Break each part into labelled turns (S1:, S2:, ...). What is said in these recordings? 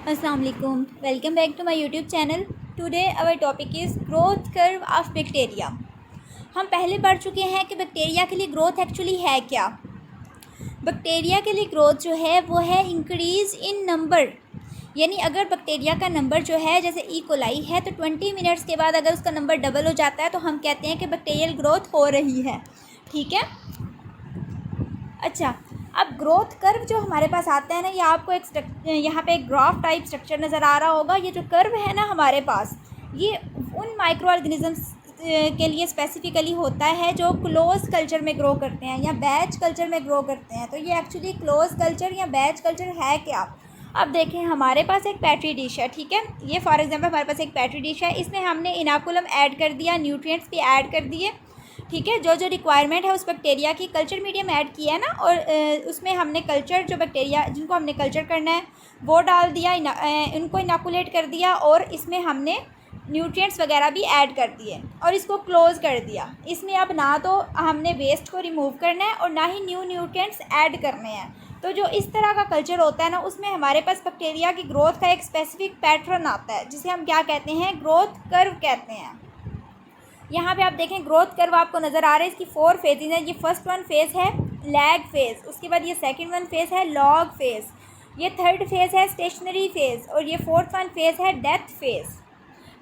S1: अस्सलाम वालेकुम, welcome back to my YouTube channel. Today our topic is growth curve of bacteria. हम पहले पढ़ चुके हैं कि बैक्टीरिया के लिए ग्रोथ एक्चुअली है क्या। बैक्टीरिया के लिए ग्रोथ जो है वो है इंक्रीज़ इन नंबर, यानी अगर बैक्टीरिया का नंबर जो है जैसे ई कोलाई है तो 20 मिनट्स के बाद अगर उसका नंबर डबल हो जाता है तो हम कहते हैं कि बैक्टीरियल ग्रोथ हो रही है। ठीक है। अच्छा, अब ग्रोथ कर्व जो हमारे पास आता है ना, ये आपको यहाँ पे एक ग्राफ टाइप स्ट्रक्चर नज़र आ रहा होगा। ये जो कर्व है ना हमारे पास, ये उन माइक्रो ऑर्गेनिजम्स के लिए स्पेसिफिकली होता है जो क्लोज कल्चर में ग्रो करते हैं या बैच कल्चर में ग्रो करते हैं। तो ये एक्चुअली क्लोज कल्चर या बैच कल्चर है क्या। अब देखें, हमारे पास एक पैट्री डिश है। ठीक है, ये फॉर एग्जांपल हमारे पास एक पैट्री डिश है, इसमें हमने इनाकुलम ऐड कर दिया, न्यूट्रिएंट्स भी ऐड कर दिए। ठीक है, जो जो रिक्वायरमेंट है उस बैक्टीरिया की, कल्चर मीडियम ऐड किया है ना, और उसमें हमने कल्चर जो बैक्टीरिया जिनको हमने कल्चर करना है वो डाल दिया, इनको इनाकुलेट कर दिया और इसमें हमने न्यूट्रिएंट्स वगैरह भी ऐड कर दिए और इसको क्लोज़ कर दिया। इसमें अब ना तो हमने वेस्ट को रिमूव करना है और ना ही न्यू न्यूट्रिएंट्स ऐड करने हैं। तो जो इस तरह का कल्चर होता है ना, उसमें हमारे पास बैक्टीरिया की ग्रोथ का एक स्पेसिफिक पैटर्न आता है जिसे हम क्या कहते हैं, ग्रोथ कर्व कहते हैं। यहाँ पे आप देखें ग्रोथ कर्व आपको नज़र आ रहा है, इसकी 4 फेजेज हैं। ये फर्स्ट वन फेज़ है लैग फेज़, उसके बाद ये सेकंड वन फेज़ है लॉग फेज़, ये थर्ड फेज़ है स्टेशनरी फेज़ और ये फोर्थ वन फेज़ है डेथ फेज़।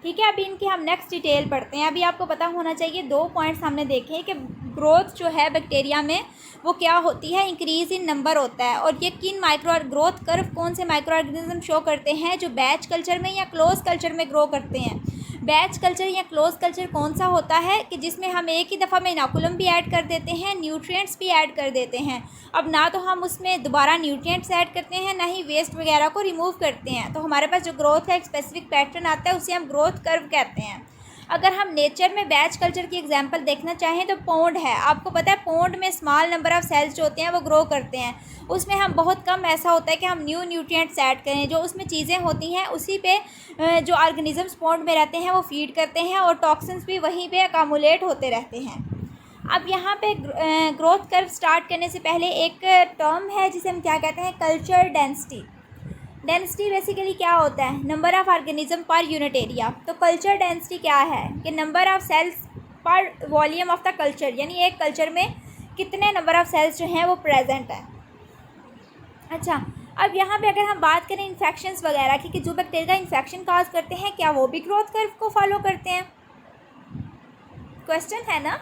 S1: ठीक है, अभी इनकी हम नेक्स्ट डिटेल पढ़ते हैं। अभी आपको पता होना चाहिए 2 पॉइंट्स हमने देखे कि ग्रोथ जो है बैक्टीरिया में वो क्या होती है, इंक्रीज़ इन नंबर होता है। और ये किन माइक्रो ग्रोथ कर्व कौन से माइक्रो ऑर्गेनिज्म शो करते हैं, जो बैच कल्चर में या क्लोज कल्चर में ग्रो करते हैं। बैच कल्चर या क्लोज कल्चर कौन सा होता है कि जिसमें हम एक ही दफ़ा में इनाकुलम भी ऐड कर देते हैं, न्यूट्रिएंट्स भी ऐड कर देते हैं। अब ना तो हम उसमें दोबारा न्यूट्रिएंट्स ऐड करते हैं, ना ही वेस्ट वगैरह को रिमूव करते हैं। तो हमारे पास जो ग्रोथ का एक स्पेसिफिक पैटर्न आता है उसे हम ग्रोथ कर्व कहते हैं। अगर हम नेचर में बैच कल्चर की एग्जांपल देखना चाहें तो पौंड है। आपको पता है पौंड में स्मॉल नंबर ऑफ़ सेल्स जो होते हैं वो ग्रो करते हैं। उसमें हम बहुत कम ऐसा होता है कि हम न्यू न्यूट्रिएंट्स ऐड करें। जो उसमें चीज़ें होती हैं उसी पे जो ऑर्गेनिजम्स पौंड में रहते हैं वो फीड करते हैं और टॉक्सिन्स भी वहीं पे अकामुलेट होते रहते हैं। अब यहाँ पे ग्रोथ कर्व स्टार्ट करने से पहले एक टर्म है जिसे हम क्या कहते हैं, कल्चर डेंसिटी। डेंसिटी बेसिकली क्या होता है, number of organism per unit area. तो कल्चर डेंसिटी क्या है कि नंबर ऑफ़ सेल्स पर वॉल्यूम ऑफ द कल्चर, यानी एक कल्चर में कितने नंबर ऑफ़ सेल्स जो हैं वो प्रेजेंट है। अच्छा, अब यहाँ पे अगर हम बात करें इन्फेक्शंस वगैरह की कि जो बैक्टीरिया इन्फेक्शन काज करते हैं, क्या वो भी ग्रोथ कर्व को फॉलो करते हैं। क्वेश्चन है ना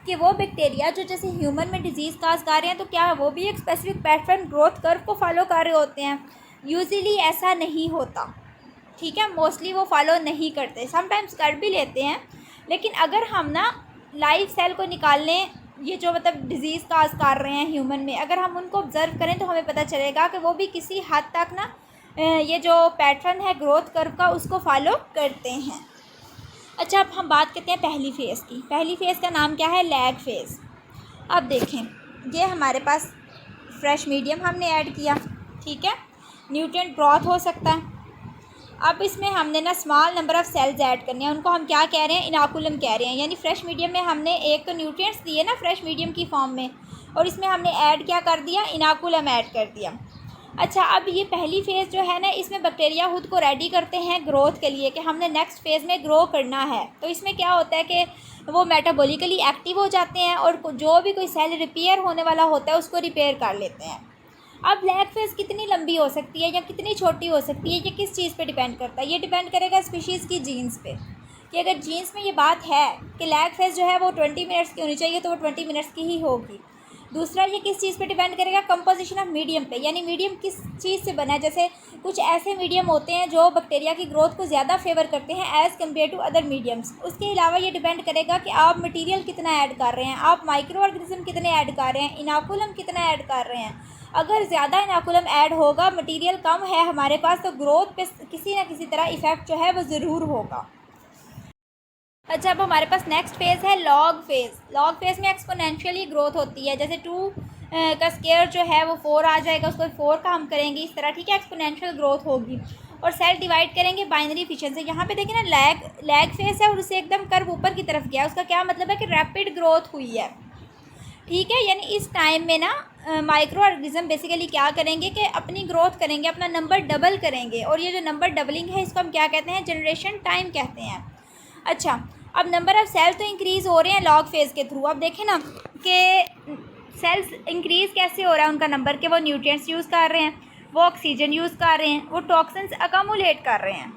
S1: कि वो बैक्टीरिया जो जैसे ह्यूमन में डिजीज़ काज कर रहे हैं तो क्या वो भी एक स्पेसिफिक पैटर्न ग्रोथ कर्व को फॉलो कर रहे होते हैं। यूजुअली ऐसा नहीं होता। ठीक है, मोस्टली वो फॉलो नहीं करते, समटाइम्स कर भी लेते हैं। लेकिन अगर हम ना लाइव सेल को निकालने, ये जो मतलब डिज़ीज़ काज कर रहे हैं ह्यूमन में, अगर हम उनको ऑब्ज़र्व करें तो हमें पता चलेगा कि वो भी किसी हद तक ना ये जो पैटर्न है ग्रोथ कर्व का उसको फॉलो करते हैं। अच्छा, अब हम बात करते हैं पहली फ़ेज़ की। पहली फ़ेज़ का नाम क्या है, लैग फ़ेज़। अब देखें, ये हमारे पास फ्रेश मीडियम हमने ऐड किया। ठीक है, न्यूट्रिएंट ब्रॉथ हो सकता है। अब इसमें हमने ना small number of sales add करने हैं, उनको हम क्या कह रहे हैं, इनाकुलम कह रहे हैं। यानी फ्रेश मीडियम में हमने एक तो न्यूट्रिएंट्स दिए ना फ्रेश मीडियम की फॉर्म में, और इसमें हमने ऐड क्या कर दिया, इनाकुलम ऐड कर दिया। अच्छा, अब ये पहली फ़ेज़ जो है ना, इसमें बैक्टीरिया खुद को रेडी करते हैं ग्रोथ के लिए कि हमने नेक्स्ट फ़ेज़ में ग्रो करना है। तो इसमें क्या होता है कि वो मेटाबॉलिकली एक्टिव हो जाते हैं और जो भी कोई सेल रिपेयर होने वाला होता है उसको रिपेयर कर लेते हैं। अब लैग फेज़ कितनी लंबी हो सकती है या कितनी छोटी हो सकती है, ये किस चीज़ पे डिपेंड करता है, ये डिपेंड करेगा स्पीशीज़ की जीन्स पे। कि अगर जीन्स में ये बात है कि लैग फेज़ जो है वो 20 मिनट्स की होनी चाहिए तो वो 20 मिनट्स की ही होगी। दूसरा, ये किस चीज़ पे डिपेंड करेगा, कंपोजिशन ऑफ मीडियम पे, यानी मीडियम किस चीज़ से बना है। जैसे कुछ ऐसे मीडियम होते हैं जो बैक्टीरिया की ग्रोथ को ज़्यादा फेवर करते हैं as compare to other mediums. उसके अलावा ये डिपेंड करेगा कि आप मटीरियल कितना ऐड कर रहे हैं, आप माइक्रो ऑर्गेनिज्म कितने ऐड कर रहे हैं, इनाकुलम कितना ऐड कर रहे हैं। अगर ज़्यादा इनाकुलम ऐड होगा, मटीरियल कम है हमारे पास, तो ग्रोथ पे किसी न किसी तरह इफ़ेक्ट जो है वो ज़रूर होगा। अच्छा, अब हमारे पास नेक्स्ट फेज़ है लॉग फेज़। लॉग फेज़ में एक्सपोनेंशियली ग्रोथ होती है। जैसे 2 का स्क्वायर जो है वो 4 आ जाएगा, उसको 4 का हम करेंगे इस तरह। ठीक है, एक्सपोनेंशियल ग्रोथ होगी और सेल डिवाइड करेंगे बाइनरी फिशन से। यहाँ पे देखिए ना, लैग फेज़ है और उससे एकदम कर्व ऊपर की तरफ गया। उसका क्या मतलब है कि रैपिड ग्रोथ हुई है। ठीक है, यानी इस टाइम में ना माइक्रो ऑर्गेनिज्म बेसिकली क्या करेंगे कि अपनी ग्रोथ करेंगे, अपना नंबर डबल करेंगे, और ये जो नंबर डबलिंग है इसको हम क्या कहते हैं, जनरेशन टाइम कहते हैं। अच्छा, अब नंबर ऑफ़ सेल्स तो इंक्रीज़ हो रहे हैं लॉग फेज़ के थ्रू। अब देखें ना कि सेल्स इंक्रीज़ कैसे हो रहा है उनका नंबर, के वो न्यूट्रिएंट्स यूज़ कर रहे हैं, वो ऑक्सीजन यूज़ कर रहे हैं, वो टॉक्सिन्स अकामुलेट कर रहे हैं।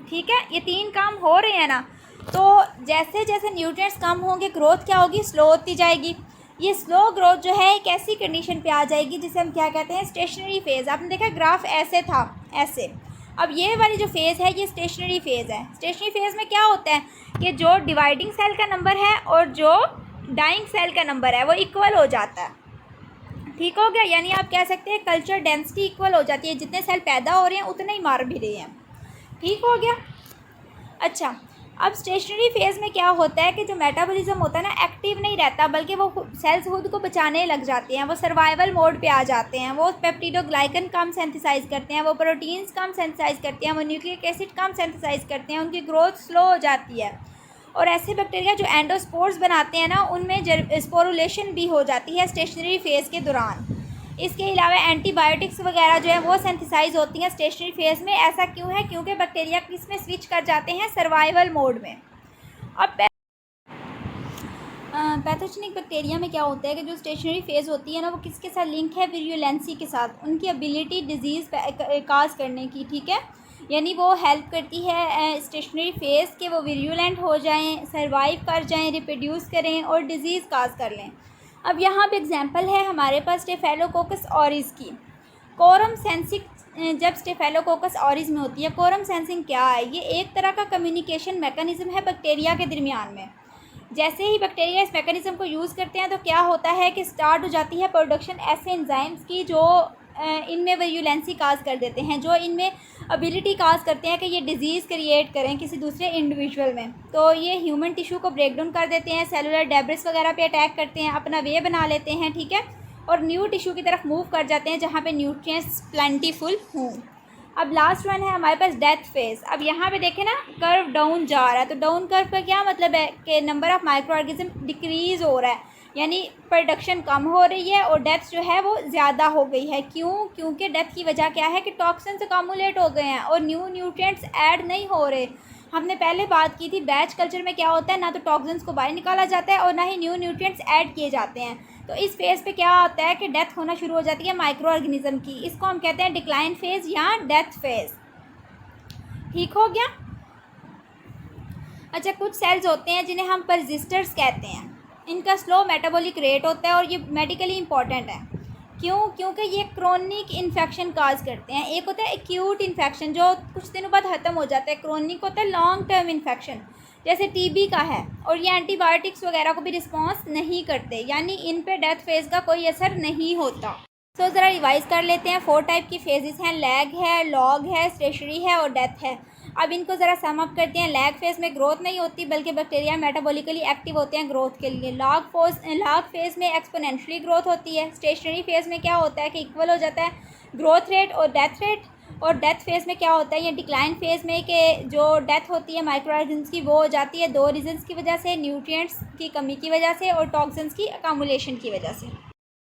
S1: ठीक है, ये 3 काम हो रहे हैं ना। तो जैसे जैसे न्यूट्रिएंट्स कम होंगे ग्रोथ क्या होगी, स्लो होती जाएगी। ये स्लो ग्रोथ जो है एक ऐसी कंडीशन पे आ जाएगी जिसे हम क्या कहते हैं, स्टेशनरी फेज़। आपने देखा ग्राफ ऐसे था, ऐसे। अब ये वाली जो फेज़ है ये स्टेशनरी फेज़ है। स्टेशनरी फेज़ में क्या होता है कि जो डिवाइडिंग सेल का नंबर है और जो डाइंग सेल का नंबर है वो इक्वल हो जाता है। ठीक हो गया, यानी आप कह सकते हैं कल्चर डेंसिटी इक्वल हो जाती है, जितने सेल पैदा हो रहे हैं उतने ही मार भी रहे हैं। ठीक हो गया। अच्छा, अब स्टेशनरी फेज़ में क्या होता है कि जो मेटाबॉलिज्म होता है ना, एक्टिव नहीं रहता, बल्कि वो सेल्स खुद को बचाने लग जाते हैं, वो सर्वाइवल मोड पे आ जाते हैं, वो पेप्टिडोग्लाइकन कम सिंथेसाइज करते हैं, वो प्रोटीन्स कम सिंथेसाइज करते हैं, वो न्यूक्लिक एसिड कम सिंथेसाइज करते हैं, उनकी ग्रोथ स्लो हो जाती है। और ऐसे बैक्टीरिया जो एंडोस्पोर्स बनाते हैं ना, उनमें स्पोरुलेशन भी हो जाती है स्टेशनरी फेज़ के दौरान। इसके अलावा एंटीबायोटिक्स वगैरह जो है वो सिंथेसाइज होती हैं स्टेशनरी फेज़ में। ऐसा क्यों है, क्योंकि बैक्टीरिया किस में स्विच कर जाते हैं, सर्वाइवल मोड में। अब पैथोजेनिक बैक्टीरिया में क्या होता है कि जो स्टेशनरी फेज़ होती है ना, वो किसके साथ लिंक है, विरुलेंसी के साथ, उनकी एबिलिटी डिजीज़ काज करने की। ठीक है, यानी वो हेल्प करती है स्टेशनरी फेज़ के वो विरुलेंट हो जाएं, सर्वाइव कर जाएं, रिप्रोड्यूस करें और डिज़ीज़ काज कर लें। अब यहाँ पे एग्जांपल है हमारे पास स्टेफेलोकोकस ऑरिस की। कोरम सेंसिंग जब स्टेफेलोकोकस ऑरिस में होती है, कोरम सेंसिंग क्या है, ये एक तरह का कम्युनिकेशन मैकेनिज़्म है बैक्टीरिया के दरमियान में। जैसे ही बैक्टीरिया इस मैकेनिज़्म को यूज़ करते हैं तो क्या होता है कि स्टार्ट हो जाती है प्रोडक्शन ऐसे एंजाइम्स की जो इनमें वायलेंसी काज कर देते हैं, जो इनमें एबिलिटी काज करते हैं कि ये डिज़ीज़ क्रिएट करें किसी दूसरे इंडिविजुअल में। तो ये ह्यूमन टिश्यू को ब्रेक डाउन कर देते हैं, सेलुलर डेब्रिस वगैरह पे अटैक करते हैं, अपना वे बना लेते हैं। ठीक है, और न्यू टिश्यू की तरफ मूव कर जाते हैं जहाँ पे न्यूट्रिएंट्स प्लेंटीफुल हों। अब लास्ट वन है हमारे पास डेथ फेज़। अब यहाँ पे देखें ना, कर्व डाउन जा रहा है, तो डाउन कर्व का क्या मतलब है कि number of micro organism decrease हो रहा है, यानी प्रोडक्शन कम हो रही है और डेथ जो है वो ज़्यादा हो गई है। क्यों, क्योंकि डेथ की वजह क्या है कि टॉक्सिन्स अकामुलेट हो गए हैं और न्यू न्यूट्रिएंट्स ऐड नहीं हो रहे। हमने पहले बात की थी बैच कल्चर में क्या होता है, ना तो टॉक्सिन्स को बाहर निकाला जाता है और ना ही न्यू न्यूट्रिएंट्स ऐड किए जाते हैं। तो इस फेज़ पे क्या होता है कि डेथ होना शुरू हो जाती है माइक्रो ऑर्गेनिज्म की। इसको हम कहते हैं डिक्लाइन फेज़ या डेथ फेज़। ठीक हो गया। अच्छा, कुछ सेल्स होते हैं जिन्हें हम परसिस्टर्स कहते हैं। इनका स्लो मेटाबॉलिक रेट होता है और ये मेडिकली इंपॉर्टेंट है। क्यों, क्योंकि ये क्रोनिक इन्फेक्शन काज करते हैं। एक होता है एक्यूट इन्फेक्शन जो कुछ दिनों बाद ख़त्म हो जाता है, क्रोनिक होता है लॉन्ग टर्म इन्फेक्शन जैसे टीबी का है, और ये एंटीबायोटिक्स वगैरह को भी रिस्पॉन्स नहीं करते, यानी इन पे डेथ फेज़ का कोई असर नहीं होता। तो ज़रा रिवाइज़ कर लेते हैं। 4 टाइप की फेजेस हैं, लैग है, लॉग है, स्टेशनरी है और डेथ है। अब इनको ज़रा सम अप करते हैं। लैग फेज़ में ग्रोथ नहीं होती बल्कि बैक्टीरिया मेटाबॉलिकली एक्टिव होते हैं ग्रोथ के लिए। लॉग फेज़ में एक्सपोनेंशियली ग्रोथ होती है। स्टेशनरी फेज़ में क्या होता है कि इक्वल हो जाता है ग्रोथ रेट और डेथ रेट। और डेथ फेज़ में क्या होता है, ये डिक्लाइन फेज़ में कि जो डेथ होती है माइक्रो ऑर्गेनिज्म्स की वो हो जाती है 2 रीजन्स की वजह से, न्यूट्रिएंट्स की कमी की वजह से और टॉक्सिन्स की अकामुलेशन की वजह से।